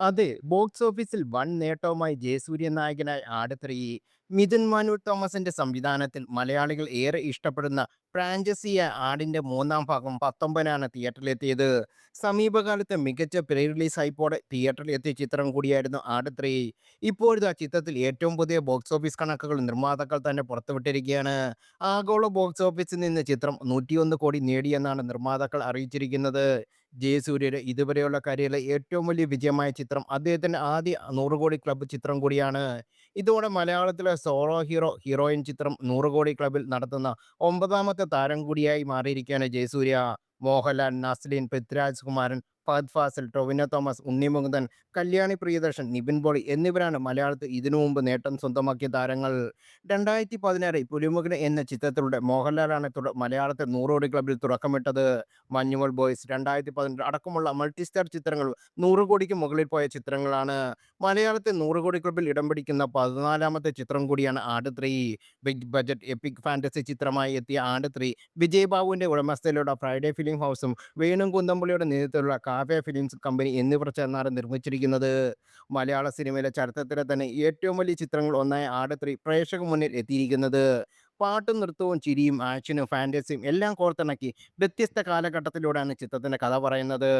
അതെ, ബോക്സ് ഓഫീസിൽ വൻ നേട്ടവുമായി ജയസൂര്യ നായകനായ ആട് 3 മിഥുൻ മാനുവൽ തോമസിന്റെ സംവിധാനത്തിൽ മലയാളികൾ ഏറെ ഇഷ്ടപ്പെടുന്ന ഫ്രാഞ്ചൈസിയായ ആടിന്റെ മൂന്നാം ഭാഗം 19നാണ് തിയേറ്ററിലെത്തിയത്. സമീപകാലത്തെ മികച്ച പ്രീ റിലീസ് ഹൈപ്പോടെ തിയേറ്ററിലെത്തിയ ചിത്രം കൂടിയായിരുന്നു ആട് 3. ഇപ്പോഴത്തെ ചിത്രത്തിൽ ഏറ്റവും പുതിയ ബോക്സ് ഓഫീസ് കണക്കുകൾ നിർമ്മാതാക്കൾ തന്നെ പുറത്തുവിട്ടിരിക്കുകയാണ്. ആഗോള ബോക്സ് ഓഫീസിൽ നിന്ന് ചിത്രം 101 കോടി നേടിയെന്നാണ് നിർമ്മാതാക്കൾ അറിയിച്ചിരിക്കുന്നത്. ജയസൂര്യയുടെ ഇതുവരെയുള്ള കരിയറിലെ ഏറ്റവും വലിയ വിജയമായ ചിത്രം അദ്ദേഹത്തിന്റെ ആദ്യ 100 കോടി ക്ലബ്ബ് ചിത്രം കൂടിയാണ്. ഇതോടെ മലയാളത്തിലെ സോളോ ഹീറോയിൻ ചിത്രം 100 കോടി ക്ലബ്ബിൽ നടത്തുന്ന 9ാമത്തെ താരം കൂടിയായി മാറിയിരിക്കുകയാണ് ജയസൂര്യ. മോഹൻലാൽ, നസ്ലിൻ, പൃഥ്വിരാജ് കുമാരൻ, ഫഹദ് ഫാസിൽ, ടൊവിനോ തോമസ്, ഉണ്ണി മുകുന്ദൻ, കല്യാണി പ്രിയദർശൻ, നിവിൻ പോളി എന്നിവരാണ് മലയാളത്തിൽ ഇതിനു മുമ്പ് നേട്ടം സ്വന്തമാക്കിയ താരങ്ങൾ. 2016 പുലിമുരുകൻ എന്ന ചിത്രത്തിലൂടെ മോഹൻലാലാണ് മലയാളത്തെ 100 കോടി ക്ലബ്ബിൽ തുടക്കമിട്ടത്. മഞ്ഞുമൽ ബോയ്സ്, 2018 അടക്കമുള്ള മൾട്ടിസ്റ്റാർ ചിത്രങ്ങൾ 100 കോടിക്ക് മുകളിൽ പോയ ചിത്രങ്ങളാണ്. മലയാളത്തെ 100 കോടി ക്ലബ്ബിൽ ഇടം പിടിക്കുന്ന 14ാമത്തെ ചിത്രം കൂടിയാണ് ആട് 3. ബിഗ് ബജറ്റ് എപ്പിക് ഫാന്റസി ചിത്രമായി എത്തിയ ആട് 3 വിജയ് ബാബുവിന്റെ ഉടമസ്ഥതയിലുള്ള ഫ്രൈഡേ ഫിലിം ഹൗസും വേണു കുന്തമ്പള്ളിയുടെ നേതൃത്വത്തിലുള്ള കാവ്യ ഫിലിംസ് കമ്പനി എന്നിവർ ചേർന്നാണ് നിർമ്മിച്ചിരിക്കുന്നത്. മലയാള സിനിമയിലെ ചരിത്രത്തിലെ തന്നെ ഏറ്റവും വലിയ ചിത്രങ്ങളിൽ ഒന്നായ ആട് 3 പ്രേക്ഷക മുന്നിൽ എത്തിയിരിക്കുന്നത്. പാട്ടും നൃത്തവും ചിരിയും ആക്ഷനും ഫാന്റസിയും എല്ലാം കോർത്തിണക്കി വ്യത്യസ്ത കാലഘട്ടത്തിലൂടെയാണ് ചിത്രത്തിന്റെ കഥ പറയുന്നത്.